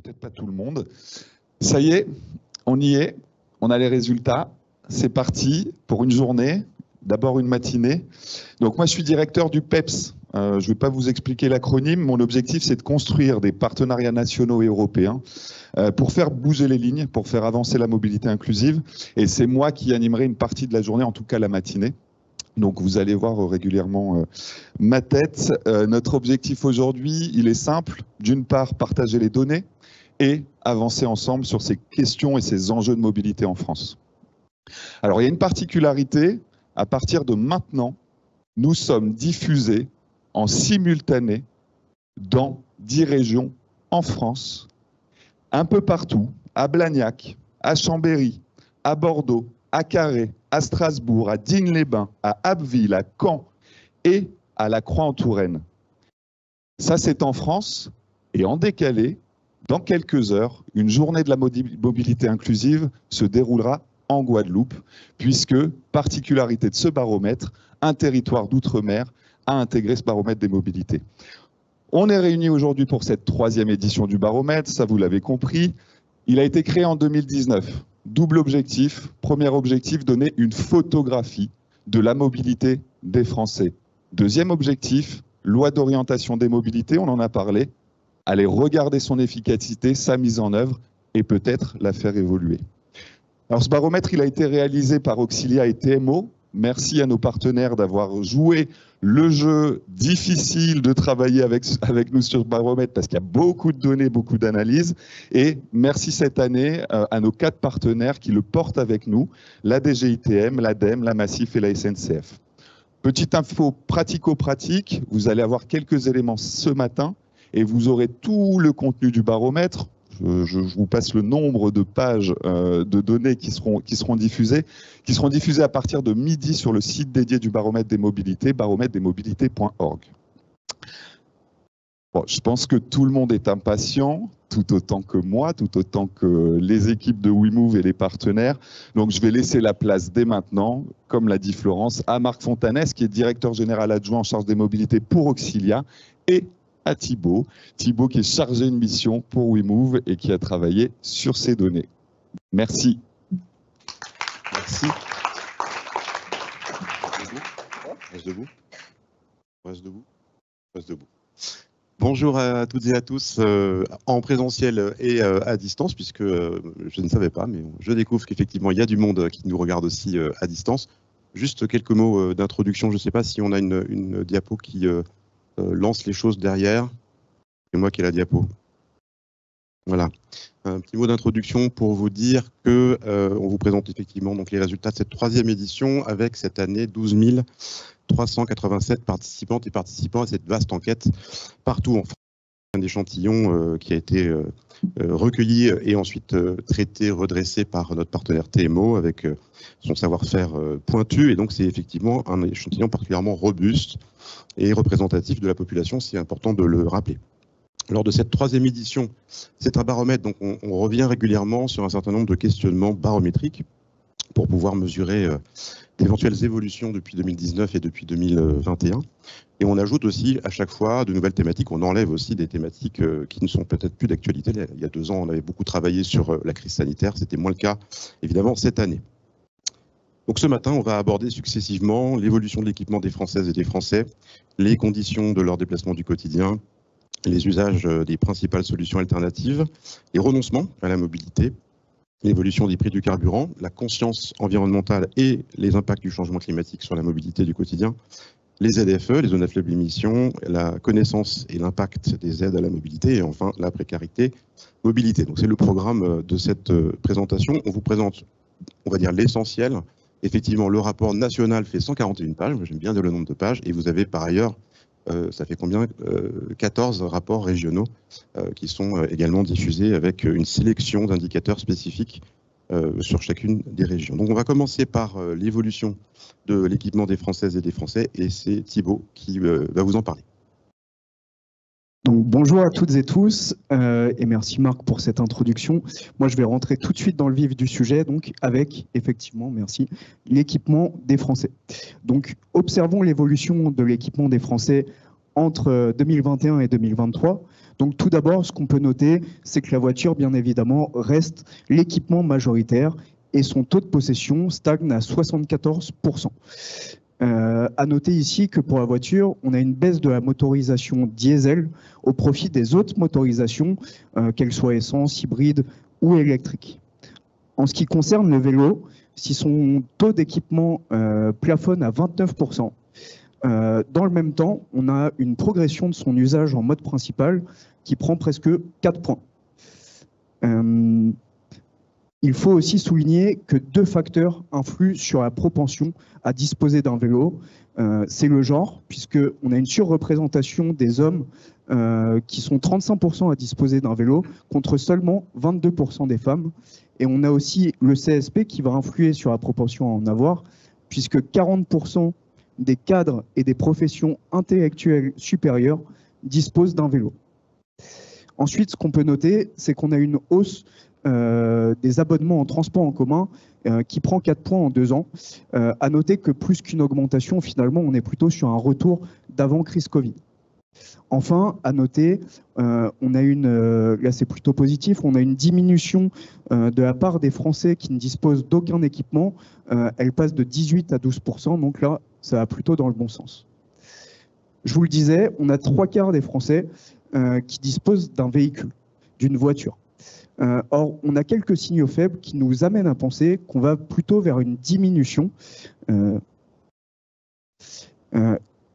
peut-être pas tout le monde. Ça y est, on y est, on a les résultats. C'est parti pour une journée, d'abord une matinée. Donc moi, je suis directeur du PEPS. Je ne vais pas vous expliquer l'acronyme. Mon objectif, c'est de construire des partenariats nationaux et européens pour faire bouger les lignes, pour faire avancer la mobilité inclusive. Et c'est moi qui animerai une partie de la journée, en tout cas la matinée. Donc vous allez voir régulièrement ma tête. Notre objectif aujourd'hui, il est simple. D'une part, partager les données et avancer ensemble sur ces questions et ces enjeux de mobilité en France. Alors il y a une particularité. À partir de maintenant, nous sommes diffusés en simultané dans 10 régions en France, un peu partout, à Blagnac, à Chambéry, à Bordeaux, à Carhaix, à Strasbourg, à Digne-les-Bains, à Abbeville, à Caen et à La Croix-en-Touraine. Ça, c'est en France et en décalé, dans quelques heures, une journée de la mobilité inclusive se déroulera en Guadeloupe, puisque, particularité de ce baromètre, un territoire d'outre-mer a intégré ce baromètre des mobilités. On est réunis aujourd'hui pour cette 3e édition du baromètre, ça vous l'avez compris. Il a été créé en 2019. Double objectif. Premier objectif, donner une photographie de la mobilité des Français. Deuxième objectif, loi d'orientation des mobilités, on en a parlé. Aller regarder son efficacité, sa mise en œuvre et peut-être la faire évoluer. Alors ce baromètre, il a été réalisé par Auxilia et TMO. Merci à nos partenaires d'avoir joué le jeu difficile de travailler avec nous sur ce baromètre parce qu'il y a beaucoup de données, beaucoup d'analyses. Et merci cette année à nos 4 partenaires qui le portent avec nous, la DGITM, l'ADEME, la Massif et la SNCF. Petite info pratico-pratique, vous allez avoir quelques éléments ce matin et vous aurez tout le contenu du baromètre. Je vous passe le nombre de pages de données qui seront diffusées à partir de midi sur le site dédié du baromètre des mobilités, baromètre-des-mobilités.org. Bon, je pense que tout le monde est impatient, tout autant que moi, tout autant que les équipes de WeMove et les partenaires. Donc je vais laisser la place dès maintenant, comme l'a dit Florence, à Marc Fontanès, qui est directeur général adjoint en charge des mobilités pour Auxilia, et à Thibaut qui est chargé de mission pour WeMove et qui a travaillé sur ces données. Merci. Merci. Reste debout. Reste debout. Reste debout. Bonjour à toutes et à tous, en présentiel et à distance, puisque je ne savais pas, mais je découvre qu'effectivement il y a du monde qui nous regarde aussi à distance. Juste quelques mots d'introduction. Je ne sais pas si on a une diapo qui lance les choses derrière. C'est moi qui ai la diapo. Voilà. Un petit mot d'introduction pour vous dire que on vous présente effectivement donc les résultats de cette 3e édition avec cette année 12 387 participantes et participants à cette vaste enquête partout en France. Un échantillon qui a été recueilli et ensuite traité, redressé par notre partenaire TMO avec son savoir-faire pointu. Et donc c'est effectivement un échantillon particulièrement robuste et représentatif de la population, c'est important de le rappeler. Lors de cette 3e édition, c'est un baromètre, donc on revient régulièrement sur un certain nombre de questionnements barométriques pour pouvoir mesurer d'éventuelles évolutions depuis 2019 et depuis 2021. Et on ajoute aussi à chaque fois de nouvelles thématiques. On enlève aussi des thématiques qui ne sont peut-être plus d'actualité. Il y a 2 ans, on avait beaucoup travaillé sur la crise sanitaire. C'était moins le cas, évidemment, cette année. Donc ce matin, on va aborder successivement l'évolution de l'équipement des Françaises et des Français, les conditions de leur déplacement du quotidien, les usages des principales solutions alternatives, les renoncements à la mobilité, l'évolution des prix du carburant, la conscience environnementale et les impacts du changement climatique sur la mobilité du quotidien, les ZFE, les zones à faible émission, la connaissance et l'impact des aides à la mobilité et enfin la précarité mobilité. Donc c'est le programme de cette présentation. On vous présente, on va dire, l'essentiel. Effectivement, le rapport national fait 141 pages, j'aime bien le nombre de pages, et vous avez par ailleurs, ça fait combien 14 rapports régionaux qui sont également diffusés avec une sélection d'indicateurs spécifiques sur chacune des régions. Donc on va commencer par l'évolution de l'équipement des Françaises et des Français, et c'est Thibaut qui va vous en parler. Donc, bonjour à toutes et tous et merci Marc pour cette introduction. Moi je vais rentrer tout de suite dans le vif du sujet donc avec effectivement, merci, l'équipement des Français. Donc observons l'évolution de l'équipement des Français entre 2021 et 2023. Donc tout d'abord, ce qu'on peut noter, c'est que la voiture, bien évidemment, reste l'équipement majoritaire et son taux de possession stagne à 74%. À noter ici que pour la voiture, on a une baisse de la motorisation diesel au profit des autres motorisations, qu'elles soient essence, hybride ou électrique. En ce qui concerne le vélo, si son taux d'équipement plafonne à 29%, dans le même temps, on a une progression de son usage en mode principal qui prend presque 4 points. Il faut aussi souligner que 2 facteurs influent sur la propension à disposer d'un vélo. C'est le genre, puisqu'on a une surreprésentation des hommes qui sont 35% à disposer d'un vélo, contre seulement 22% des femmes. Et on a aussi le CSP qui va influer sur la propension à en avoir, puisque 40% des cadres et des professions intellectuelles supérieures disposent d'un vélo. Ensuite, ce qu'on peut noter, c'est qu'on a une hausse des abonnements en transport en commun qui prend 4 points en 2 ans. À noter que plus qu'une augmentation, finalement, on est plutôt sur un retour d'avant crise Covid. Enfin, à noter, on a là c'est plutôt positif, on a une diminution de la part des Français qui ne disposent d'aucun équipement. Elle passe de 18 à 12%, donc là, ça va plutôt dans le bon sens. Je vous le disais, on a 3/4 des Français qui disposent d'un véhicule, d'une voiture. Or, on a quelques signaux faibles qui nous amènent à penser qu'on va plutôt vers une diminution.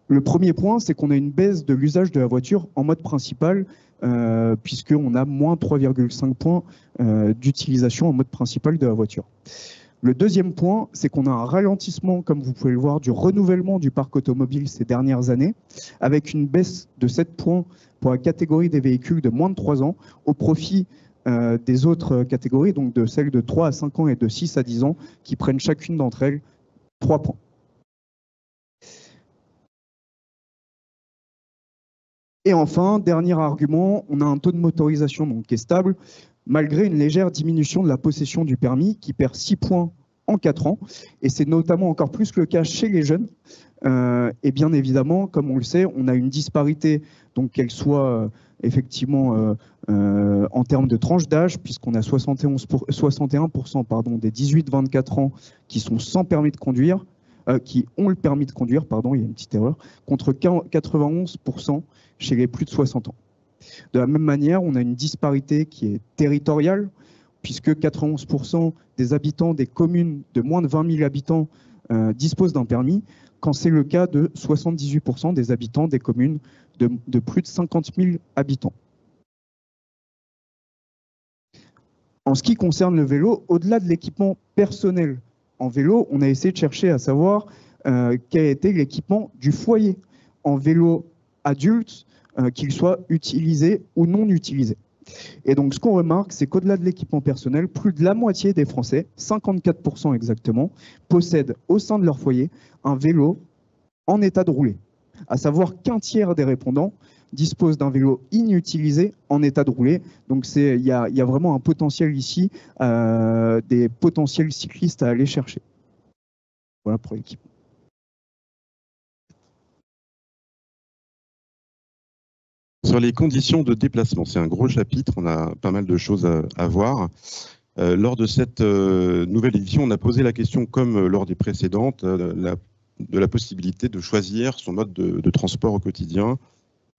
Le premier point, c'est qu'on a une baisse de l'usage de la voiture en mode principal, puisqu'on a moins 3,5 points d'utilisation en mode principal de la voiture. Le deuxième point, c'est qu'on a un ralentissement, comme vous pouvez le voir, du renouvellement du parc automobile ces dernières années, avec une baisse de 7 points pour la catégorie des véhicules de moins de 3 ans, au profit des autres catégories, donc de celles de 3 à 5 ans et de 6 à 10 ans, qui prennent chacune d'entre elles 3 points. Et enfin, dernier argument, on a un taux de motorisation donc, qui est stable, malgré une légère diminution de la possession du permis, qui perd 6 points en 4 ans. Et c'est notamment encore plus le cas chez les jeunes. Et bien évidemment, comme on le sait, on a une disparité, donc qu'elle soit effectivement en termes de tranche d'âge, puisqu'on a 61% des 18-24 ans qui sont sans permis de conduire, qui ont le permis de conduire, pardon, il y a une petite erreur, contre 91% chez les plus de 60 ans. De la même manière, on a une disparité qui est territoriale, puisque 91% des habitants des communes de moins de 20 000 habitants disposent d'un permis, quand c'est le cas de 78% des habitants des communes de plus de 50 000 habitants. En ce qui concerne le vélo, au-delà de l'équipement personnel en vélo, on a essayé de chercher à savoir quel était l'équipement du foyer en vélo adulte, qu'il soit utilisé ou non utilisé. Et donc, ce qu'on remarque, c'est qu'au-delà de l'équipement personnel, plus de la moitié des Français, 54% exactement, possèdent au sein de leur foyer un vélo en état de rouler. À savoir qu'un tiers des répondants disposent d'un vélo inutilisé en état de rouler. Donc, il y a vraiment un potentiel ici, des potentiels cyclistes à aller chercher. Voilà pour l'équipement. Sur les conditions de déplacement, c'est un gros chapitre, on a pas mal de choses à voir. Lors de cette nouvelle édition, on a posé la question, comme lors des précédentes, de la possibilité de choisir son mode de transport au quotidien.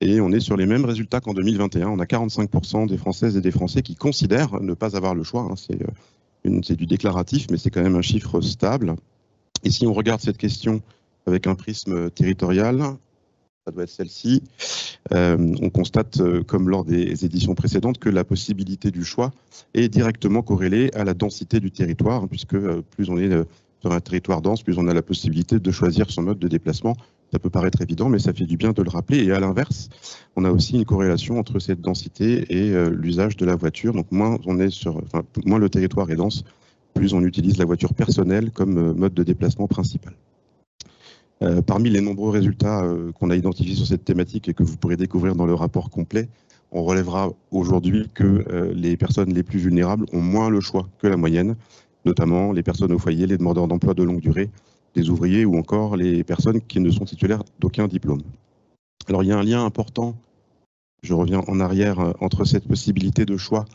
Et on est sur les mêmes résultats qu'en 2021. On a 45% des Françaises et des Français qui considèrent ne pas avoir le choix. C'est du déclaratif, mais c'est quand même un chiffre stable. Et si on regarde cette question avec un prisme territorial, ça doit être celle-ci, on constate, comme lors des éditions précédentes, que la possibilité du choix est directement corrélée à la densité du territoire, puisque plus on est sur un territoire dense, plus on a la possibilité de choisir son mode de déplacement. Ça peut paraître évident, mais ça fait du bien de le rappeler. Et à l'inverse, on a aussi une corrélation entre cette densité et l'usage de la voiture. Donc moins le territoire est dense, plus on utilise la voiture personnelle comme mode de déplacement principal. Parmi les nombreux résultats qu'on a identifiés sur cette thématique et que vous pourrez découvrir dans le rapport complet, on relèvera aujourd'hui que les personnes les plus vulnérables ont moins le choix que la moyenne, notamment les personnes au foyer, les demandeurs d'emploi de longue durée, les ouvriers ou encore les personnes qui ne sont titulaires d'aucun diplôme. Alors il y a un lien important, je reviens en arrière, entre cette possibilité de choix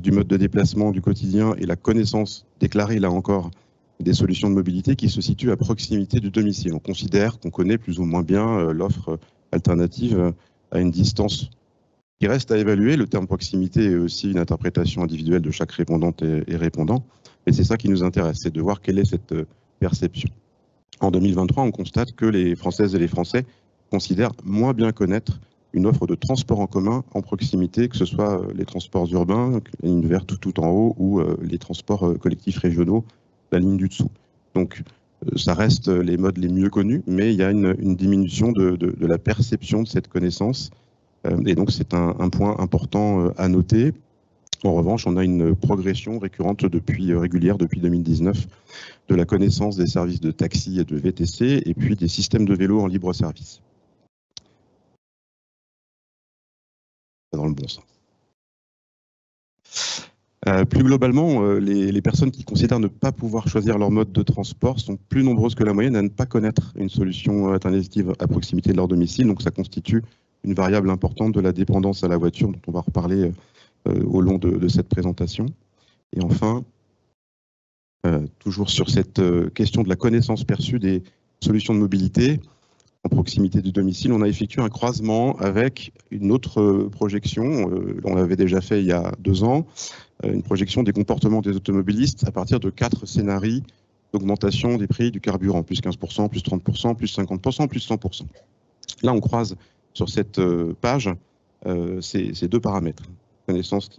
du mode de déplacement du quotidien et la connaissance déclarée, là encore, des solutions de mobilité qui se situent à proximité du domicile. On considère qu'on connaît plus ou moins bien l'offre alternative à une distance qui reste à évaluer. Le terme proximité est aussi une interprétation individuelle de chaque répondante et répondant. Mais c'est ça qui nous intéresse, c'est de voir quelle est cette perception. En 2023, on constate que les Françaises et les Français considèrent moins bien connaître une offre de transport en commun en proximité, que ce soit les transports urbains, la ligne verte tout en haut, ou les transports collectifs régionaux, la ligne du dessous. Donc, ça reste les modes les mieux connus, mais il y a une diminution de la perception de cette connaissance. Et donc, c'est un point important à noter. En revanche, on a une progression récurrente régulière depuis 2019 de la connaissance des services de taxi et de VTC, et puis des systèmes de vélo en libre service. Dans le bon sens. Plus globalement, les personnes qui considèrent ne pas pouvoir choisir leur mode de transport sont plus nombreuses que la moyenne à ne pas connaître une solution alternative à proximité de leur domicile. Donc ça constitue une variable importante de la dépendance à la voiture, dont on va reparler au long de cette présentation. Et enfin, toujours sur cette question de la connaissance perçue des solutions de mobilité en proximité du domicile, on a effectué un croisement avec une autre projection, on l'avait déjà fait il y a 2 ans, une projection des comportements des automobilistes à partir de 4 scénarios d'augmentation des prix du carburant, plus 15%, plus 30%, plus 50%, plus 100%. Là, on croise sur cette page ces 2 paramètres, connaissance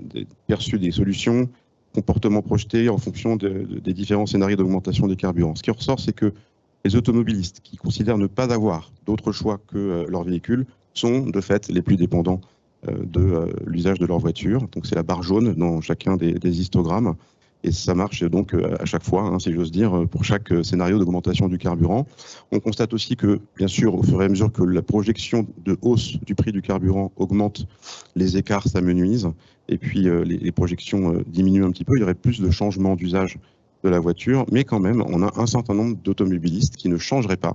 perçue des solutions, comportement projeté en fonction des différents scénarios d'augmentation des carburants. Ce qui ressort, c'est que les automobilistes qui considèrent ne pas avoir d'autre choix que leur véhicule sont de fait les plus dépendants de l'usage de leur voiture. Donc c'est la barre jaune dans chacun des histogrammes. Et ça marche donc à chaque fois, hein, si j'ose dire, pour chaque scénario d'augmentation du carburant. On constate aussi que, bien sûr, au fur et à mesure que la projection de hausse du prix du carburant augmente, les écarts s'amenuisent. Et puis les projections diminuent un petit peu. Il y aurait plus de changements d'usage de la voiture, mais quand même, on a un certain nombre d'automobilistes qui ne changeraient pas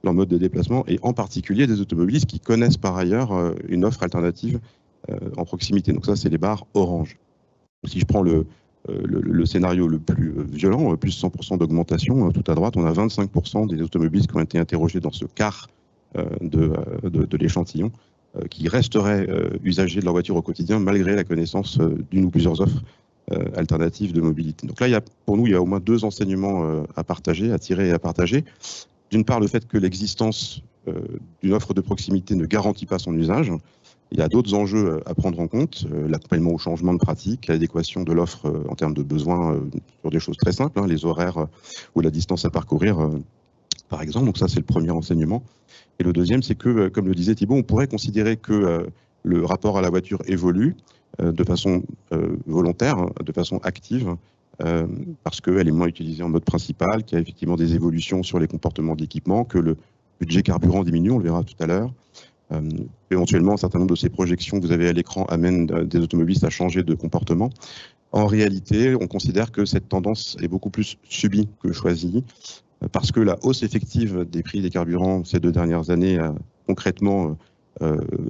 leur mode de déplacement, et en particulier des automobilistes qui connaissent par ailleurs une offre alternative en proximité. Donc ça, c'est les barres orange. Si je prends le scénario le plus violent, plus 100% d'augmentation, tout à droite, on a 25% des automobilistes qui ont été interrogés dans ce quart de l'échantillon, qui resteraient usagers de leur voiture au quotidien malgré la connaissance d'une ou plusieurs offres alternatives de mobilité. Donc là, pour nous, il y a au moins 2 enseignements à partager, à tirer et à partager. D'une part, le fait que l'existence d'une offre de proximité ne garantit pas son usage. Il y a d'autres enjeux à prendre en compte, l'accompagnement au changement de pratique, l'adéquation de l'offre en termes de besoins sur des choses très simples, hein, les horaires ou la distance à parcourir, par exemple. Donc ça, c'est le premier enseignement. Et le deuxième, c'est que, comme le disait Thibault, on pourrait considérer que le rapport à la voiture évolue de façon volontaire, de façon active, parce qu'elle est moins utilisée en mode principal, qu'il y a effectivement des évolutions sur les comportements d'équipement, que le budget carburant diminue, on le verra tout à l'heure. Éventuellement, un certain nombre de ces projections que vous avez à l'écran amènent des automobilistes à changer de comportement. En réalité, on considère que cette tendance est beaucoup plus subie que choisie, parce que la hausse effective des prix des carburants ces 2 dernières années a concrètement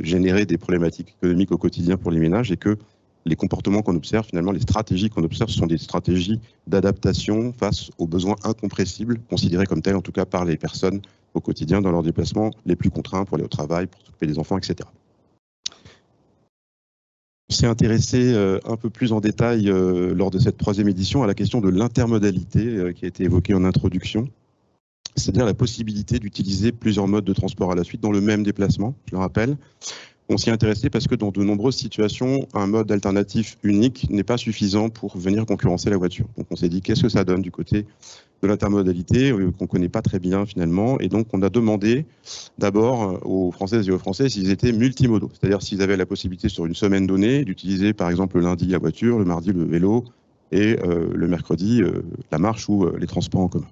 généré des problématiques économiques au quotidien pour les ménages, et que les comportements qu'on observe, finalement, les stratégies qu'on observe, sont des stratégies d'adaptation face aux besoins incompressibles, considérés comme tels, en tout cas par les personnes au quotidien dans leurs déplacements les plus contraints pour aller au travail, pour s'occuper des enfants, etc. On s'est intéressé un peu plus en détail lors de cette 3e édition à la question de l'intermodalité qui a été évoquée en introduction, c'est-à-dire la possibilité d'utiliser plusieurs modes de transport à la suite dans le même déplacement, je le rappelle. On s'y est intéressé parce que dans de nombreuses situations, un mode alternatif unique n'est pas suffisant pour venir concurrencer la voiture. Donc on s'est dit, qu'est-ce que ça donne du côté de l'intermodalité qu'on ne connaît pas très bien finalement. Et donc on a demandé d'abord aux Françaises et aux Français s'ils étaient multimodaux, c'est-à-dire s'ils avaient la possibilité sur une semaine donnée d'utiliser par exemple le lundi la voiture, le mardi le vélo et le mercredi la marche ou les transports en commun.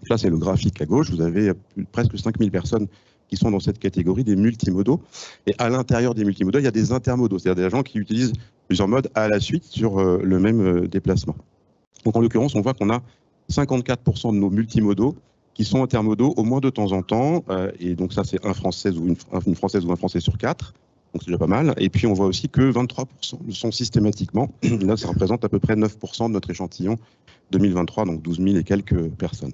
Donc là c'est le graphique à gauche, vous avez presque 5000 personnes qui sont dans cette catégorie des multimodaux. Et à l'intérieur des multimodaux, il y a des intermodaux, c'est-à-dire des gens qui utilisent plusieurs modes à la suite sur le même déplacement. Donc en l'occurrence, on voit qu'on a 54% de nos multimodaux qui sont intermodaux au moins de temps en temps. Et donc ça, c'est une Française ou un Français sur 4. Donc c'est déjà pas mal. Et puis on voit aussi que 23% le sont systématiquement. Là, ça représente à peu près 9% de notre échantillon 2023, donc 12 000 et quelques personnes.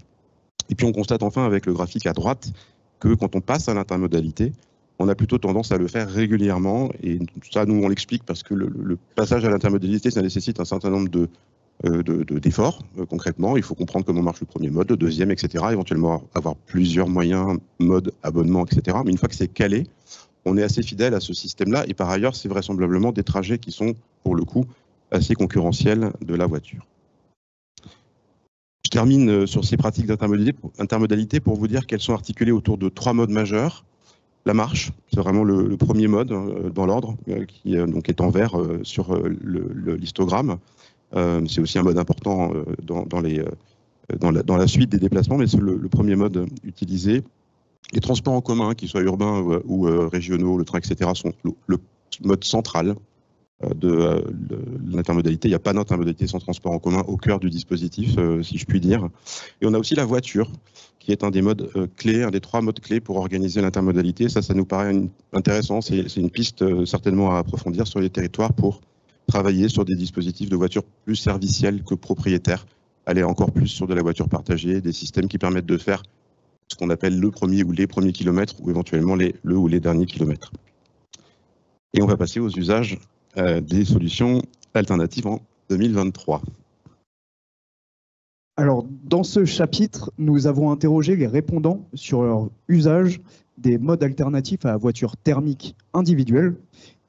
Et puis on constate enfin avec le graphique à droite que quand on passe à l'intermodalité, on a plutôt tendance à le faire régulièrement. Et ça, nous, on l'explique parce que le passage à l'intermodalité, ça nécessite un certain nombre d'efforts concrètement. Il faut comprendre comment marche le premier mode, le deuxième, etc. Éventuellement avoir plusieurs moyens, modes, abonnements, etc. Mais une fois que c'est calé, on est assez fidèle à ce système-là. Et par ailleurs, c'est vraisemblablement des trajets qui sont, pour le coup, assez concurrentiels de la voiture. Je termine sur ces pratiques d'intermodalité pour vous dire qu'elles sont articulées autour de 3 modes majeurs. La marche, c'est vraiment le premier mode dans l'ordre, qui donc est en vert sur l'histogramme. C'est aussi un mode important dans la suite des déplacements, mais c'est le premier mode utilisé. Les transports en commun, qu'ils soient urbains ou régionaux, le train, etc., sont le mode central de l'intermodalité. Il n'y a pas d'intermodalité sans transport en commun au cœur du dispositif, si je puis dire. Et on a aussi la voiture, qui est un des modes clés, un des 3 modes clés pour organiser l'intermodalité. Ça nous paraît intéressant. C'est une piste certainement à approfondir sur les territoires pour travailler sur des dispositifs de voitures plus serviciels que propriétaires, aller encore plus sur de la voiture partagée, des systèmes qui permettent de faire ce qu'on appelle le premier ou les premiers kilomètres, ou éventuellement le ou les derniers kilomètres. Et on va passer aux usages des solutions alternatives en 2023. Alors, dans ce chapitre, nous avons interrogé les répondants sur leur usage des modes alternatifs à la voiture thermique individuelle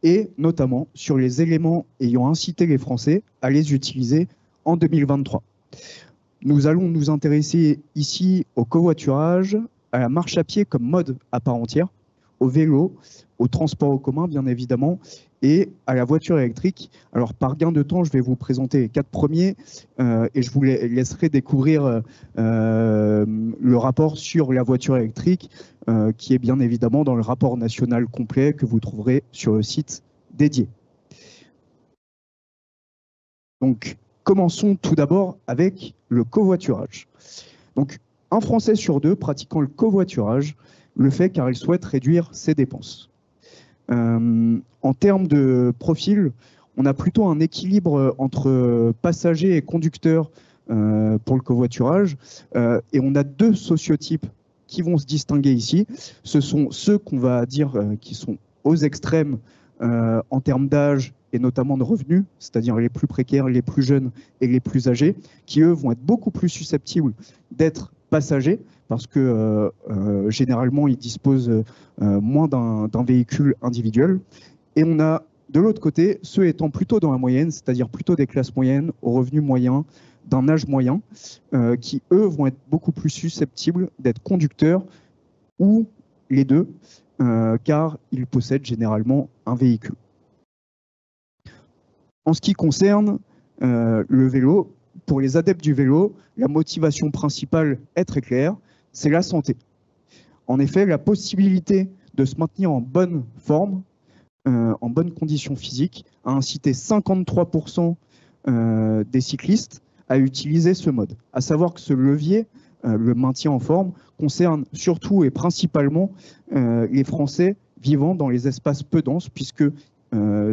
et notamment sur les éléments ayant incité les Français à les utiliser en 2023. Nous allons nous intéresser ici au covoiturage, à la marche à pied comme mode à part entière, au vélo, au transport en commun bien évidemment, et à la voiture électrique. Alors par gain de temps, je vais vous présenter les 4 premiers et je vous laisserai découvrir le rapport sur la voiture électrique qui est bien évidemment dans le rapport national complet que vous trouverez sur le site dédié. Donc commençons tout d'abord avec le covoiturage. Donc un Français sur 2 pratiquant le covoiturage le fait car il souhaite réduire ses dépenses. En termes de profil, on a plutôt un équilibre entre passagers et conducteurs pour le covoiturage. Et on a 2 sociotypes qui vont se distinguer ici. Ce sont ceux qu'on va dire qui sont aux extrêmes en termes d'âge et notamment de revenus, c'est-à-dire les plus précaires, les plus jeunes et les plus âgés, qui eux vont être beaucoup plus susceptibles d'être passagers parce que généralement ils disposent moins d'un véhicule individuel. Et on a de l'autre côté ceux étant plutôt dans la moyenne, c'est-à-dire plutôt des classes moyennes, aux revenus moyens, d'un âge moyen, qui eux vont être beaucoup plus susceptibles d'être conducteurs ou les deux, car ils possèdent généralement un véhicule. En ce qui concerne le vélo, pour les adeptes du vélo, la motivation principale est très claire, c'est la santé. En effet, la possibilité de se maintenir en bonne forme, en bonne condition physique, a incité 53% des cyclistes à utiliser ce mode. À savoir que ce levier, le maintien en forme, concerne surtout et principalement les Français vivant dans les espaces peu denses, puisque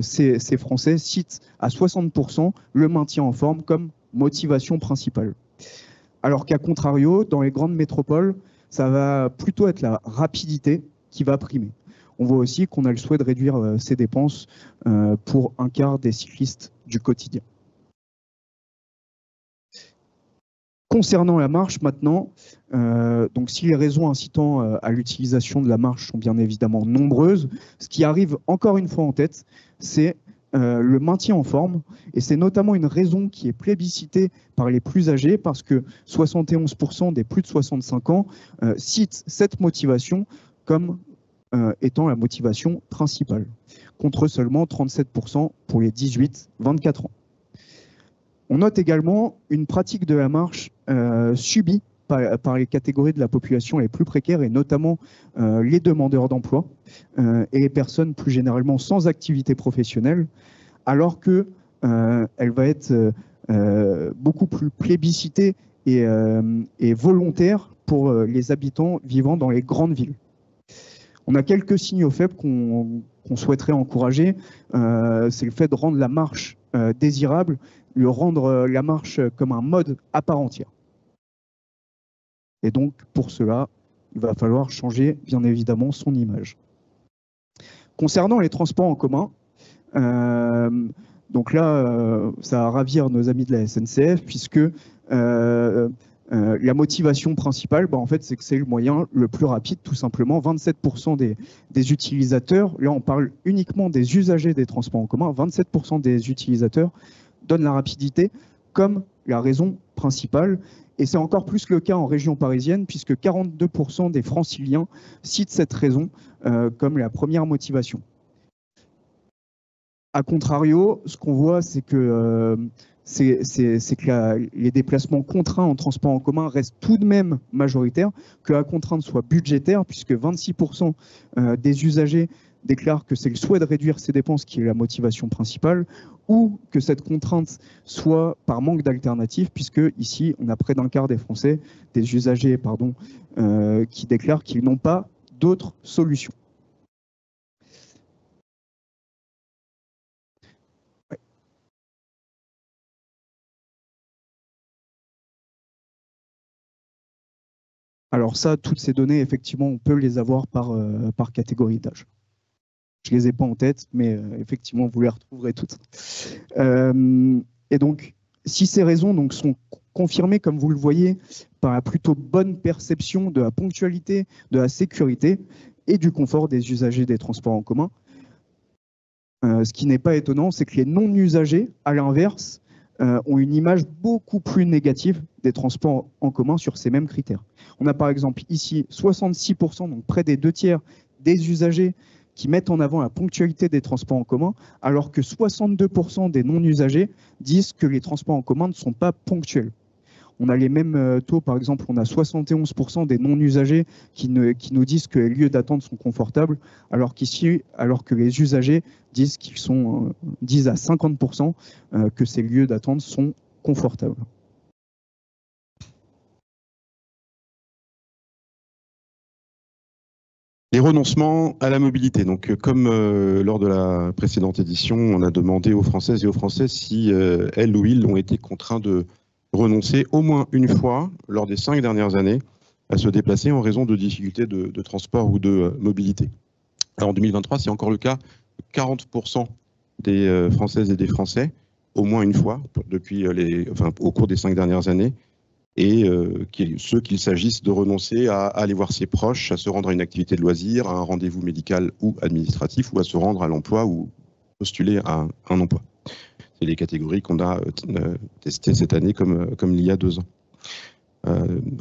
ces Français citent à 60% le maintien en forme comme motivation principale. Alors qu'à contrario, dans les grandes métropoles, ça va plutôt être la rapidité qui va primer. On voit aussi qu'on a le souhait de réduire ses dépenses pour un quart des cyclistes du quotidien. Concernant la marche maintenant, donc si les raisons incitant à l'utilisation de la marche sont bien évidemment nombreuses, ce qui arrive encore une fois en tête, c'est le maintien en forme. Et c'est notamment une raison qui est plébiscitée par les plus âgés parce que 71% des plus de 65 ans citent cette motivation comme étant la motivation principale, contre seulement 37% pour les 18-24 ans. On note également une pratique de la marche subie par les catégories de la population les plus précaires et notamment les demandeurs d'emploi et les personnes plus généralement sans activité professionnelle, alors qu'elle va être beaucoup plus plébiscitée et volontaire pour les habitants vivant dans les grandes villes. On a quelques signaux faibles qu'on souhaiterait encourager. C'est le fait de rendre la marche désirable, de rendre la marche comme un mode à part entière. Et donc, pour cela, il va falloir changer, bien évidemment, son image. Concernant les transports en commun, donc là, ça va ravir nos amis de la SNCF, puisque la motivation principale, en fait, c'est que c'est le moyen le plus rapide, tout simplement. 27% des utilisateurs, là on parle uniquement des usagers des transports en commun, 27% des utilisateurs donnent la rapidité comme la raison principale. Et c'est encore plus le cas en région parisienne, puisque 42% des franciliens citent cette raison comme la première motivation. A contrario, ce qu'on voit, c'est que les déplacements contraints en transport en commun restent tout de même majoritaires, que la contrainte soit budgétaire, puisque 26% des usagers déclarent que c'est le souhait de réduire ses dépenses qui est la motivation principale, ou que cette contrainte soit par manque d'alternatives, puisque ici, on a près d'un quart des Français, des usagers, qui déclarent qu'ils n'ont pas d'autres solutions. Alors ça, toutes ces données, effectivement, on peut les avoir par catégorie d'âge. Je ne les ai pas en tête, mais effectivement, vous les retrouverez toutes. Et donc, si ces raisons donc, sont confirmées, comme vous le voyez, par la plutôt bonne perception de la ponctualité, de la sécurité et du confort des usagers des transports en commun, ce qui n'est pas étonnant, c'est que les non-usagers, à l'inverse, ont une image beaucoup plus négative des transports en commun sur ces mêmes critères. On a par exemple ici 66%, donc près des 2/3 des usagers qui mettent en avant la ponctualité des transports en commun, alors que 62% des non-usagers disent que les transports en commun ne sont pas ponctuels. On a les mêmes taux, par exemple, on a 71% des non-usagers qui nous disent que les lieux d'attente sont confortables, alors que les usagers disent disent à 50% que ces lieux d'attente sont confortables. Les renoncements à la mobilité. Donc, comme lors de la précédente édition, on a demandé aux Françaises et aux Français si elles ou ils ont été contraints de renoncer au moins une fois lors des 5 dernières années à se déplacer en raison de difficultés de transport ou de mobilité. Alors, en 2023, c'est encore le cas. 40% des Françaises et des Français, au moins une fois, au cours des 5 dernières années, et ceux qu'il s'agisse de renoncer à aller voir ses proches, à se rendre à une activité de loisir, à un rendez-vous médical ou administratif, ou à se rendre à l'emploi ou postuler à un emploi. C'est les catégories qu'on a testées cette année comme il y a 2 ans.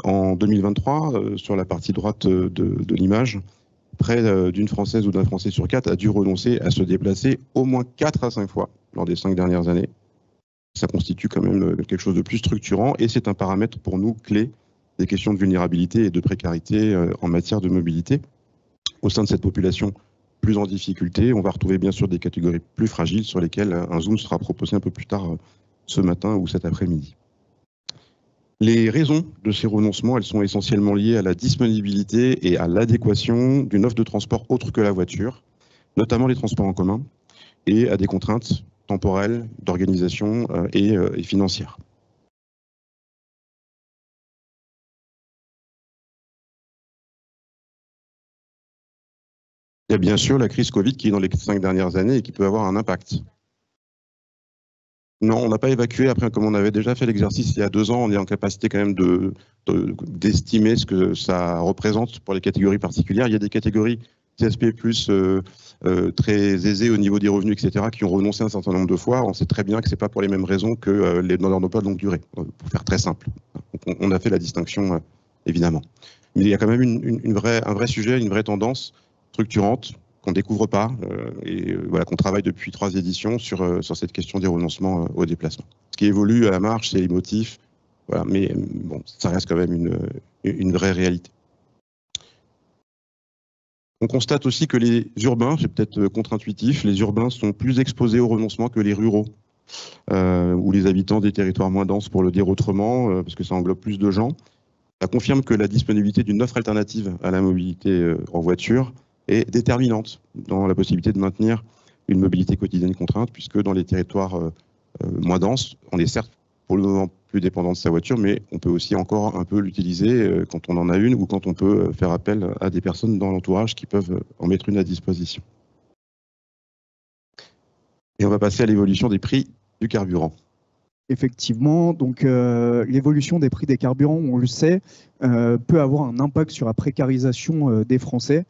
En 2023, sur la partie droite de l'image, près d'une Française ou d'un Français sur 4 a dû renoncer à se déplacer au moins 4 à 5 fois lors des 5 dernières années. Ça constitue quand même quelque chose de plus structurant et c'est un paramètre pour nous clé des questions de vulnérabilité et de précarité en matière de mobilité. Au sein de cette population plus en difficulté, on va retrouver bien sûr des catégories plus fragiles sur lesquelles un zoom sera proposé un peu plus tard ce matin ou cet après-midi. Les raisons de ces renoncements, elles sont essentiellement liées à la disponibilité et à l'adéquation d'une offre de transport autre que la voiture, notamment les transports en commun, et à des contraintes temporelles, d'organisation et financières. Il y a bien sûr la crise Covid qui est dans les 5 dernières années et qui peut avoir un impact. Non, on n'a pas évacué. Après, comme on avait déjà fait l'exercice il y a 2 ans, on est en capacité quand même d'estimer ce que ça représente pour les catégories particulières. Il y a des catégories CSP+, très aisées au niveau des revenus, etc., qui ont renoncé un certain nombre de fois. On sait très bien que ce n'est pas pour les mêmes raisons que les demandeurs d'emploi de longue durée, pour faire très simple. Donc, on a fait la distinction, évidemment. Mais il y a quand même un vrai sujet, une vraie tendance structurante qu'on ne découvre pas et voilà, qu'on travaille depuis 3 éditions sur cette question des renoncements au déplacement. Ce qui évolue à la marge, c'est les motifs, voilà, mais bon, ça reste quand même une vraie réalité. On constate aussi que les urbains, c'est peut-être contre-intuitif, les urbains sont plus exposés au renoncement que les ruraux. ou les habitants des territoires moins denses, pour le dire autrement, parce que ça englobe plus de gens, ça confirme que la disponibilité d'une offre alternative à la mobilité en voiture est déterminante dans la possibilité de maintenir une mobilité quotidienne contrainte, puisque dans les territoires moins denses, on est certes pour le moment plus dépendant de sa voiture, mais on peut aussi encore un peu l'utiliser quand on en a une ou quand on peut faire appel à des personnes dans l'entourage qui peuvent en mettre une à disposition. Et on va passer à l'évolution des prix du carburant. Effectivement, donc l'évolution des prix des carburants, on le sait, peut avoir un impact sur la précarisation des Français.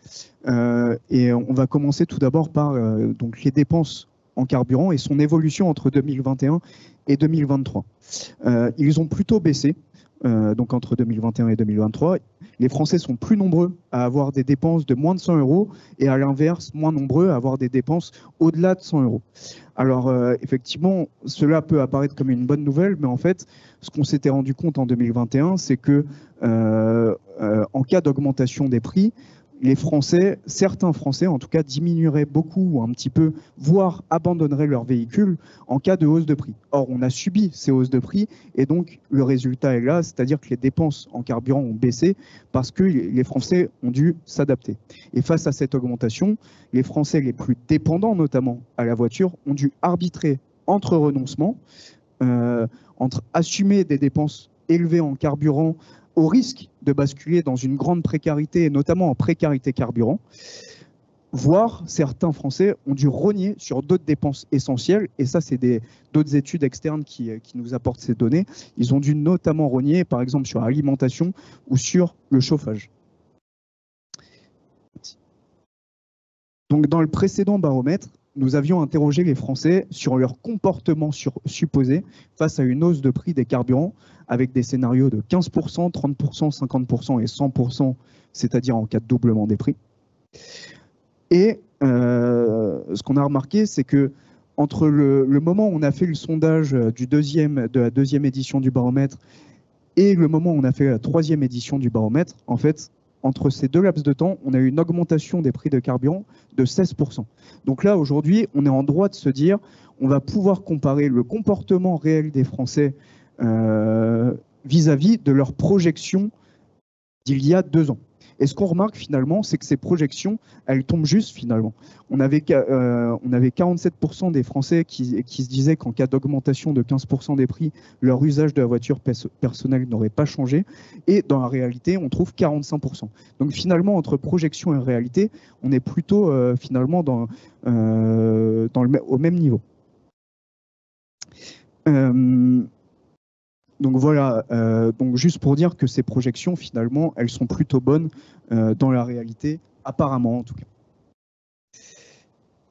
Et on va commencer tout d'abord par donc les dépenses en carburant et son évolution entre 2021 et 2023. Ils ont plutôt baissé, donc entre 2021 et 2023. Les Français sont plus nombreux à avoir des dépenses de moins de 100 € et à l'inverse, moins nombreux à avoir des dépenses au-delà de 100 €. Alors effectivement, cela peut apparaître comme une bonne nouvelle, mais en fait, ce qu'on s'était rendu compte en 2021, c'est que en cas d'augmentation des prix, les Français, certains Français en tout cas, diminueraient beaucoup ou un petit peu, voire abandonneraient leur véhicule en cas de hausse de prix. Or, on a subi ces hausses de prix et donc le résultat est là, c'est-à-dire que les dépenses en carburant ont baissé parce que les Français ont dû s'adapter. Et face à cette augmentation, les Français les plus dépendants, notamment à la voiture, ont dû arbitrer entre renoncements, entre assumer des dépenses élevées en carburant au risque de basculer dans une grande précarité, et notamment en précarité carburant, voire certains Français ont dû rogner sur d'autres dépenses essentielles, et ça c'est d'autres études externes qui nous apportent ces données. Ils ont dû notamment rogner par exemple sur l'alimentation ou sur le chauffage. Donc dans le précédent baromètre, nous avions interrogé les Français sur leur comportement supposé face à une hausse de prix des carburants avec des scénarios de 15%, 30%, 50% et 100%, c'est-à-dire en cas de doublement des prix. Et ce qu'on a remarqué, c'est que entre le moment où on a fait le sondage de la deuxième édition du baromètre et le moment où on a fait la troisième édition du baromètre, en fait, entre ces deux laps de temps, on a eu une augmentation des prix de carburant de 16%. Donc là, aujourd'hui, on est en droit de se dire, on va pouvoir comparer le comportement réel des Français vis-à-vis de leurs projections d'il y a 2 ans. Et ce qu'on remarque finalement, c'est que ces projections, elles tombent juste finalement. On avait 47% des Français qui se disaient qu'en cas d'augmentation de 15% des prix, leur usage de la voiture personnelle n'aurait pas changé. Et dans la réalité, on trouve 45%. Donc finalement, entre projection et réalité, on est plutôt finalement au même niveau. Donc voilà, donc juste pour dire que ces projections, finalement, elles sont plutôt bonnes dans la réalité, apparemment en tout cas.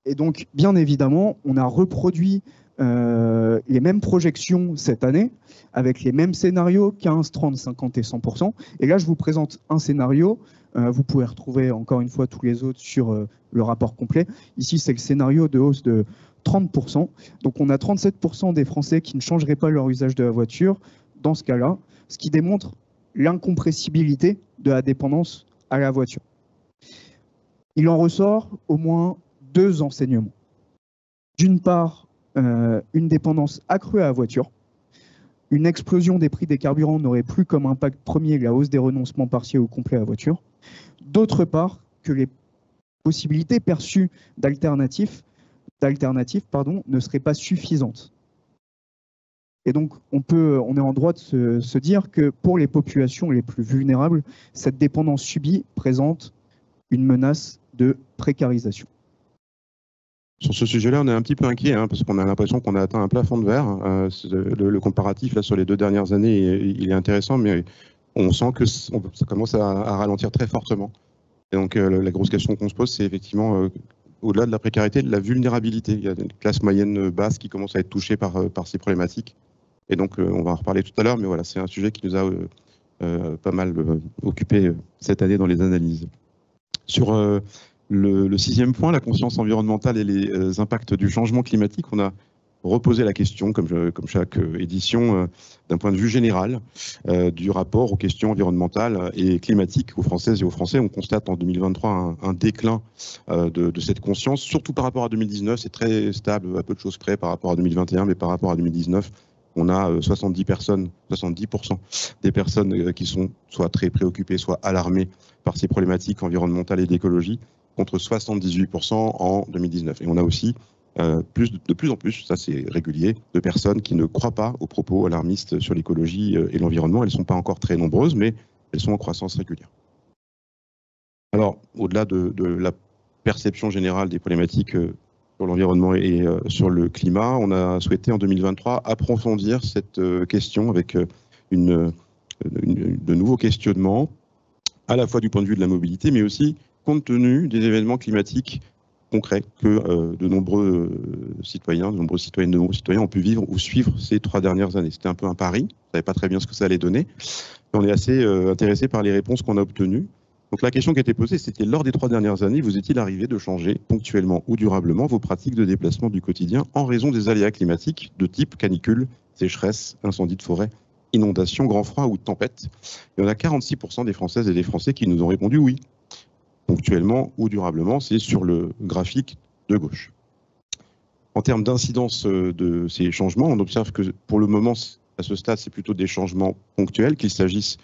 Et donc, bien évidemment, on a reproduit les mêmes projections cette année, avec les mêmes scénarios, 15, 30, 50 et 100%. Et là, je vous présente un scénario. Vous pouvez retrouver encore une fois tous les autres sur le rapport complet. Ici, c'est le scénario de hausse de 30%. Donc, on a 37% des Français qui ne changeraient pas leur usage de la voiture dans ce cas-là, ce qui démontre l'incompressibilité de la dépendance à la voiture. Il en ressort au moins 2 enseignements. D'une part, une dépendance accrue à la voiture. Une explosion des prix des carburants n'aurait plus comme impact premier la hausse des renoncements partiels ou complets à la voiture. D'autre part, que les possibilités perçues d'alternatives ne seraient pas suffisantes. Et donc, on est en droit de se dire que pour les populations les plus vulnérables, cette dépendance subie présente une menace de précarisation. Sur ce sujet-là, on est un petit peu inquiet, parce qu'on a l'impression qu'on a atteint un plafond de verre. Le comparatif là, sur les 2 dernières années, il est intéressant, mais on sent que ça commence à ralentir très fortement. Et donc, la grosse question qu'on se pose, c'est effectivement, au-delà de la précarité, de la vulnérabilité. Il y a une classe moyenne basse qui commence à être touchée par ces problématiques. Et donc, on va en reparler tout à l'heure, mais voilà, c'est un sujet qui nous a pas mal occupé cette année dans les analyses. Sur le 6e point, la conscience environnementale et les impacts du changement climatique, on a reposer la question, comme chaque édition, d'un point de vue général, du rapport aux questions environnementales et climatiques aux Françaises et aux Français. On constate en 2023 un déclin de cette conscience, surtout par rapport à 2019. C'est très stable, à peu de choses près par rapport à 2021, mais par rapport à 2019, on a 70% des personnes qui sont soit très préoccupées, soit alarmées par ces problématiques environnementales et d'écologie, contre 78% en 2019. Et on a aussi de plus en plus, ça c'est régulier, de personnes qui ne croient pas aux propos alarmistes sur l'écologie et l'environnement. Elles ne sont pas encore très nombreuses, mais elles sont en croissance régulière. Alors, au-delà de la perception générale des problématiques sur l'environnement et sur le climat, on a souhaité en 2023 approfondir cette question avec de nouveaux questionnements, à la fois du point de vue de la mobilité, mais aussi compte tenu des événements climatiques concrets que de nombreux citoyens, de nombreuses citoyennes, de nombreux citoyens ont pu vivre ou suivre ces 3 dernières années. C'était un peu un pari, on ne savait pas très bien ce que ça allait donner. On est assez intéressé par les réponses qu'on a obtenues. Donc la question qui a été posée, c'était lors des 3 dernières années, vous est-il arrivé de changer ponctuellement ou durablement vos pratiques de déplacement du quotidien en raison des aléas climatiques de type canicule, sécheresse, incendie de forêt, inondations, grand froid ou tempête? Il y en a 46% des Françaises et des Français qui nous ont répondu oui. Ponctuellement ou durablement, c'est sur le graphique de gauche. En termes d'incidence de ces changements, on observe que pour le moment, à ce stade, c'est plutôt des changements ponctuels, qu'il s'agisse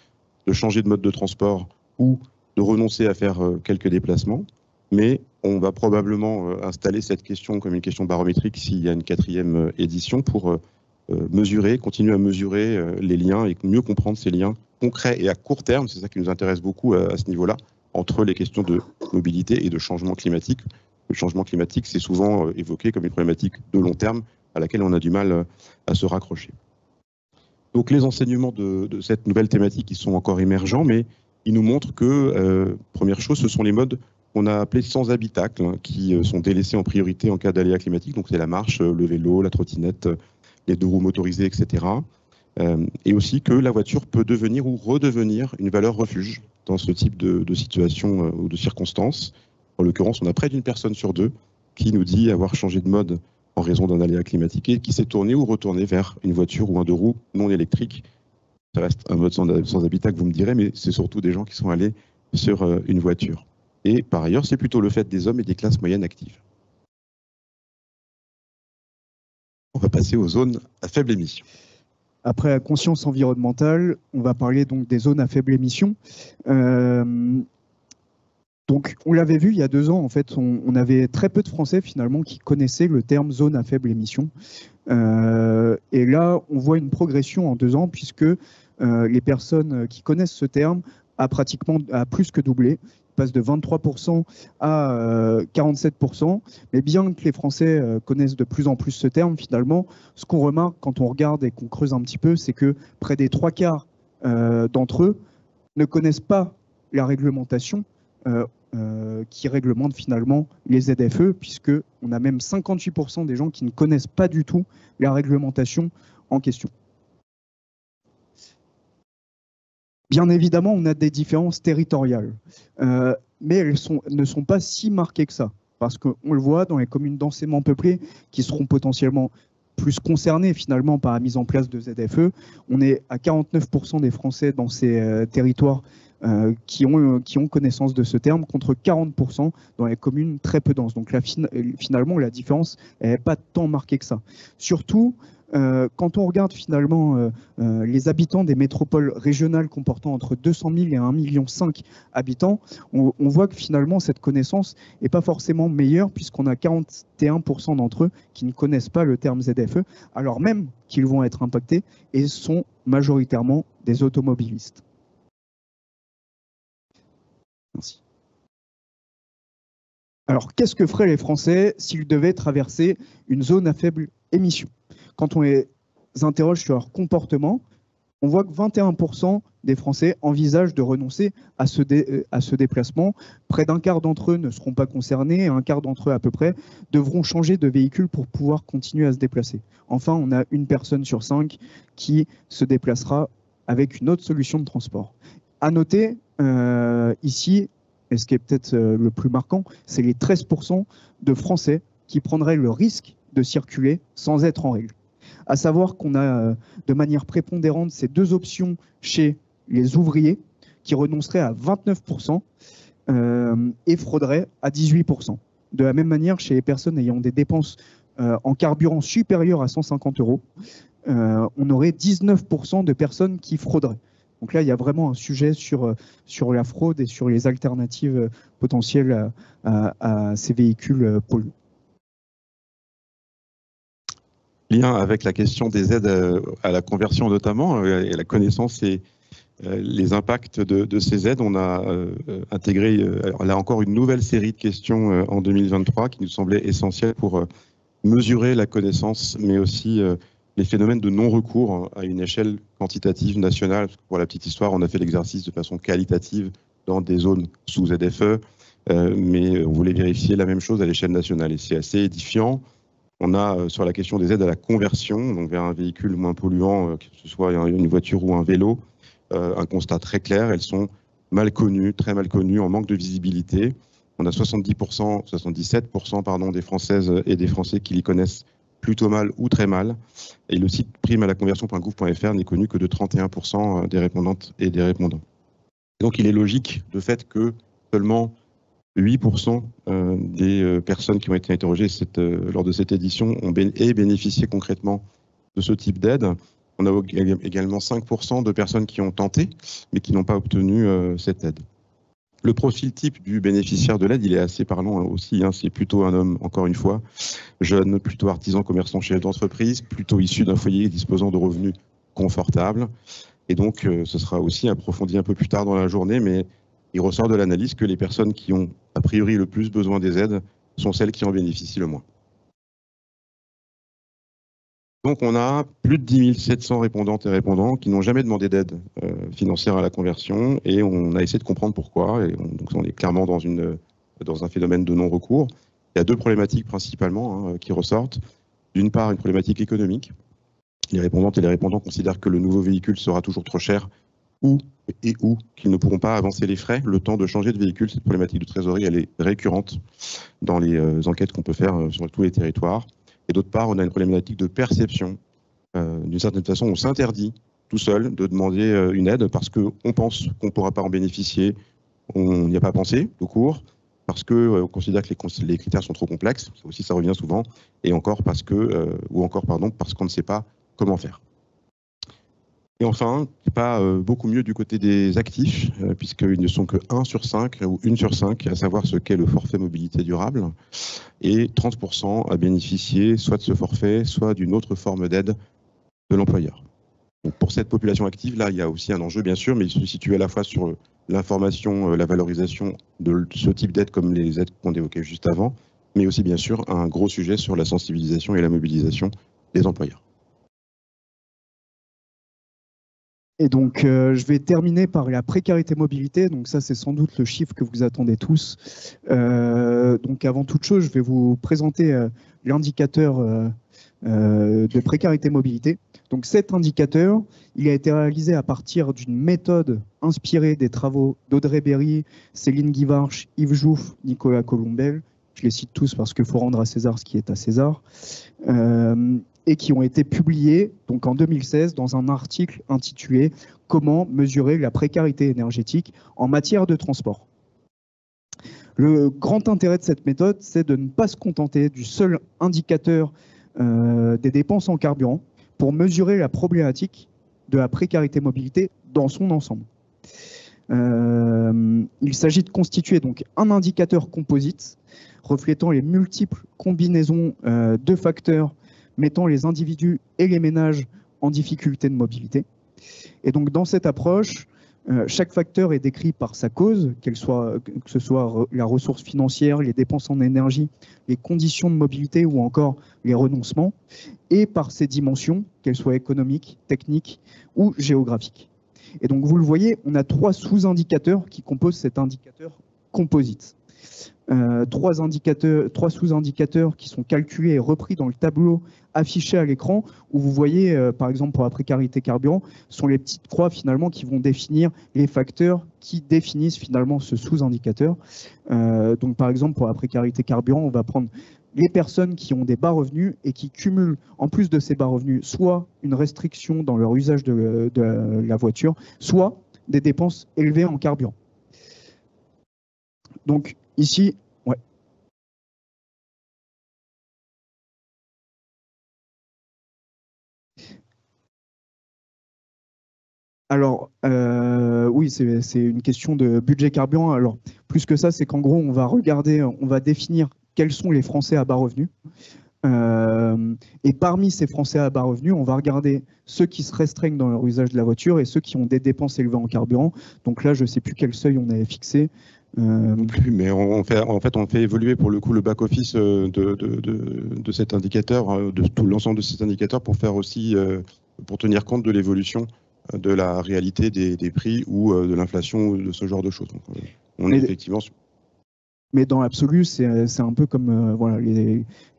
de changer de mode de transport ou de renoncer à faire quelques déplacements. Mais on va probablement installer cette question comme une question barométrique s'il y a une 4e édition pour mesurer, continuer à mesurer les liens et mieux comprendre ces liens concrets et à court terme. C'est ça qui nous intéresse beaucoup à ce niveau-là, entre les questions de mobilité et de changement climatique. Le changement climatique, c'est souvent évoqué comme une problématique de long terme à laquelle on a du mal à se raccrocher. Donc les enseignements de cette nouvelle thématique, ils sont encore émergents, mais ils nous montrent que, première chose, ce sont les modes qu'on a appelés sans habitacle, hein, qui sont délaissés en priorité en cas d'aléa climatique. Donc c'est la marche, le vélo, la trottinette, les 2 roues motorisées, etc. Et aussi que la voiture peut devenir ou redevenir une valeur refuge dans ce type de situation ou de circonstances. En l'occurrence, on a près d'une personne sur 2 qui nous dit avoir changé de mode en raison d'un aléa climatique et qui s'est tourné ou retourné vers une voiture ou un 2 roues non électrique. Ça reste un mode sans habitacle, vous me direz, mais c'est surtout des gens qui sont allés sur une voiture. Et par ailleurs, c'est plutôt le fait des hommes et des classes moyennes actives. On va passer aux zones à faible émission. Après la conscience environnementale, on va parler donc des zones à faible émission. Donc, on l'avait vu il y a 2 ans, en fait, on avait très peu de Français finalement qui connaissaient le terme zone à faible émission. Et là, on voit une progression en 2 ans puisque les personnes qui connaissent ce terme a plus que doublé. Passe de 23% à 47%. Mais bien que les Français connaissent de plus en plus ce terme, finalement, ce qu'on remarque quand on regarde et qu'on creuse un petit peu, c'est que près des 3/4 d'entre eux ne connaissent pas la réglementation qui réglemente finalement les ZFE, puisqu'on a même 58% des gens qui ne connaissent pas du tout la réglementation en question. Bien évidemment, on a des différences territoriales, mais elles ne sont pas si marquées que ça, parce qu'on le voit dans les communes densément peuplées qui seront potentiellement plus concernées finalement par la mise en place de ZFE. On est à 49% des Français dans ces territoires qui ont connaissance de ce terme, contre 40% dans les communes très peu denses. Donc là, finalement, la différence n'est pas tant marquée que ça. Surtout, quand on regarde finalement les habitants des métropoles régionales comportant entre 200 000 et 1,5 million habitants, on voit que finalement cette connaissance n'est pas forcément meilleure, puisqu'on a 41% d'entre eux qui ne connaissent pas le terme ZFE, alors même qu'ils vont être impactés et sont majoritairement des automobilistes. Merci. Alors, qu'est-ce que feraient les Français s'ils devaient traverser une zone à faible émission? Quand on les interroge sur leur comportement, on voit que 21% des Français envisagent de renoncer à ce déplacement. Près d'un quart d'entre eux ne seront pas concernés, et un quart d'entre eux à peu près devront changer de véhicule pour pouvoir continuer à se déplacer. Enfin, on a 1 personne sur 5 qui se déplacera avec une autre solution de transport. À noter ici, et ce qui est peut-être le plus marquant, c'est les 13% de Français qui prendraient le risque de circuler sans être en règle. À savoir qu'on a de manière prépondérante ces deux options chez les ouvriers qui renonceraient à 29% et frauderaient à 18%. De la même manière, chez les personnes ayant des dépenses en carburant supérieures à 150 €, on aurait 19% de personnes qui frauderaient. Donc là, il y a vraiment un sujet sur la fraude et sur les alternatives potentielles à ces véhicules polluants. Lien avec la question des aides à la conversion notamment, et la connaissance et les impacts de ces aides, on a intégré là encore une nouvelle série de questions en 2023 qui nous semblait essentielle pour mesurer la connaissance, mais aussi les phénomènes de non-recours à une échelle quantitative nationale. Pour la petite histoire, on a fait l'exercice de façon qualitative dans des zones sous ZFE, mais on voulait vérifier la même chose à l'échelle nationale. Et c'est assez édifiant. On a sur la question des aides à la conversion, donc vers un véhicule moins polluant, que ce soit une voiture ou un vélo, un constat très clair. Elles sont mal connues, très mal connues, en manque de visibilité. On a 77% pardon, des Françaises et des Français qui les connaissent plutôt mal ou très mal. Et le site primealaconversion.gouv.fr n'est connu que de 31% des répondantes et des répondants. Et donc il est logique de fait que seulement 8% des personnes qui ont été interrogées lors de cette édition ont bénéficié concrètement de ce type d'aide. On a également 5% de personnes qui ont tenté, mais qui n'ont pas obtenu cette aide. Le profil type du bénéficiaire de l'aide, il est assez parlant aussi. C'est plutôt un homme, encore une fois, jeune, plutôt artisan, commerçant, chef d'entreprise, plutôt issu d'un foyer disposant de revenus confortables. Et donc, ce sera aussi approfondi un peu plus tard dans la journée, mais il ressort de l'analyse que les personnes qui ont a priori le plus besoin des aides sont celles qui en bénéficient le moins. Donc on a plus de 10 700 répondantes et répondants qui n'ont jamais demandé d'aide financière à la conversion, et on a essayé de comprendre pourquoi. Et donc on est clairement dans un phénomène de non-recours. Il y a deux problématiques principalement qui ressortent. D'une part, une problématique économique. Les répondantes et les répondants considèrent que le nouveau véhicule sera toujours trop cher ou qu'ils ne pourront pas avancer les frais le temps de changer de véhicule. Cette problématique de trésorerie, elle est récurrente dans les enquêtes qu'on peut faire sur tous les territoires. Et d'autre part, on a une problématique de perception. D'une certaine façon, on s'interdit tout seul de demander une aide parce qu'on pense qu'on ne pourra pas en bénéficier. On n'y a pas pensé, tout court, parce qu'on considère que les critères sont trop complexes. Ça aussi, ça revient souvent. Et encore parce qu'on ne sait pas comment faire. Et enfin, c'est pas beaucoup mieux du côté des actifs, puisqu'ils ne sont que 1 sur 5 ou 1 sur 5 à savoir ce qu'est le forfait mobilité durable, et 30% à bénéficier soit de ce forfait, soit d'une autre forme d'aide de l'employeur. Pour cette population active, là, il y a aussi un enjeu, bien sûr, mais il se situe à la fois sur l'information, la valorisation de ce type d'aide, comme les aides qu'on évoquait juste avant, mais aussi, bien sûr, un gros sujet sur la sensibilisation et la mobilisation des employeurs. Et donc, je vais terminer par la précarité mobilité. Donc ça, c'est sans doute le chiffre que vous attendez tous. Donc, avant toute chose, je vais vous présenter l'indicateur de précarité mobilité. Donc, cet indicateur, il a été réalisé à partir d'une méthode inspirée des travaux d'Audrey Berry, Céline Guivarch, Yves Jouffre, Nicolas Colombel. Je les cite tous parce qu'il faut rendre à César ce qui est à César. Et qui ont été publiés donc en 2016 dans un article intitulé « Comment mesurer la précarité énergétique en matière de transport ». Le grand intérêt de cette méthode, c'est de ne pas se contenter du seul indicateur des dépenses en carburant pour mesurer la problématique de la précarité mobilité dans son ensemble. Il s'agit de constituer donc un indicateur composite reflétant les multiples combinaisons de facteurs mettant les individus et les ménages en difficulté de mobilité. Et donc, dans cette approche, chaque facteur est décrit par sa cause, que ce soit la ressource financière, les dépenses en énergie, les conditions de mobilité ou encore les renoncements, et par ses dimensions, qu'elles soient économiques, techniques ou géographiques. Et donc, vous le voyez, on a 3 sous-indicateurs qui composent cet indicateur composite. 3 sous-indicateurs qui sont calculés et repris dans le tableau affiché à l'écran, où vous voyez, par exemple, pour la précarité carburant, sont les petites croix finalement qui vont définir les facteurs qui définissent finalement ce sous-indicateur. Donc, par exemple, pour la précarité carburant, on va prendre les personnes qui ont des bas revenus et qui cumulent, en plus de ces bas revenus, soit une restriction dans leur usage de la voiture, soit des dépenses élevées en carburant. Donc ici, ouais. Alors, oui, c'est une question de budget carburant. Alors, plus que ça, c'est qu'en gros, on va regarder, on va définir quels sont les Français à bas revenus. Et parmi ces Français à bas revenus, on va regarder ceux qui se restreignent dans leur usage de la voiture et ceux qui ont des dépenses élevées en carburant. Donc là, je ne sais plus quel seuil on avait fixé. Non plus, mais on fait évoluer pour le coup le back-office de cet indicateur, de tout l'ensemble de cet indicateur pour faire aussi, pour tenir compte de l'évolution de la réalité des prix ou de l'inflation ou de ce genre de choses. Donc, on est effectivement. Mais dans l'absolu, c'est un peu comme voilà,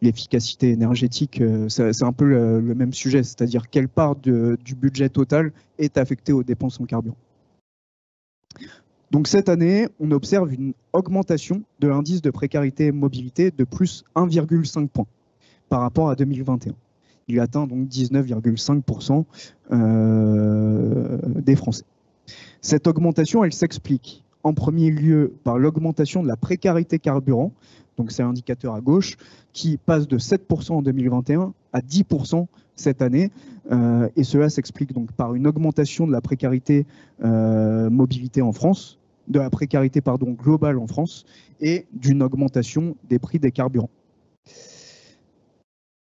l'efficacité énergétique, c'est un peu le même sujet, c'est-à-dire quelle part du budget total est affectée aux dépenses en carburant. Donc cette année, on observe une augmentation de l'indice de précarité et mobilité de plus 1,5 points par rapport à 2021. Il atteint donc 19,5% des Français. Cette augmentation, elle s'explique en premier lieu par l'augmentation de la précarité carburant, donc c'est l'indicateur à gauche, qui passe de 7% en 2021 à 10% cette année, et cela s'explique donc par une augmentation de la précarité mobilité en France, de la précarité globale en France, et d'une augmentation des prix des carburants.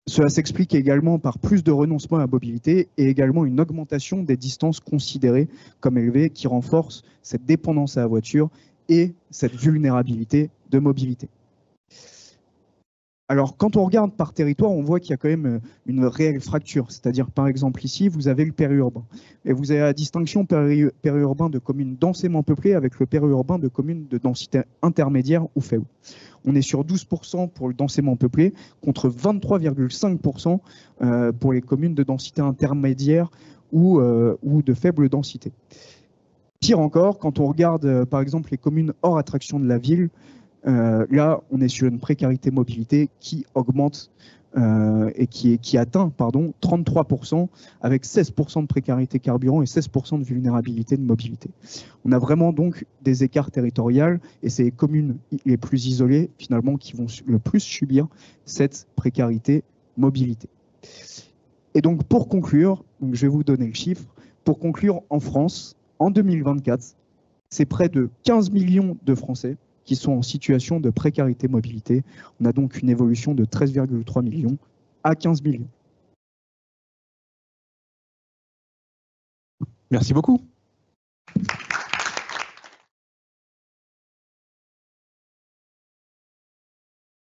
Cela s'explique également par plus de renoncement à la mobilité et également une augmentation des distances considérées comme élevées qui renforce cette dépendance à la voiture et cette vulnérabilité de mobilité. Alors, quand on regarde par territoire, on voit qu'il y a quand même une réelle fracture. C'est-à-dire, par exemple, ici, vous avez le périurbain. Et vous avez la distinction périurbain de communes densément peuplées avec le périurbain de communes de densité intermédiaire ou faible. On est sur 12% pour le densément peuplé, contre 23,5% pour les communes de densité intermédiaire ou de faible densité. Pire encore, quand on regarde, par exemple, les communes hors attraction de la ville, là, on est sur une précarité mobilité qui augmente et qui atteint 33%, avec 16% de précarité carburant et 16% de vulnérabilité de mobilité. On a vraiment donc des écarts territoriaux et c'est les communes les plus isolées, finalement, qui vont le plus subir cette précarité mobilité. Et donc, pour conclure, donc je vais vous donner le chiffre, pour conclure, en France, en 2024, c'est près de 15 millions de Français qui sont en situation de précarité mobilité. On a donc une évolution de 13,3 millions à 15 millions. Merci beaucoup.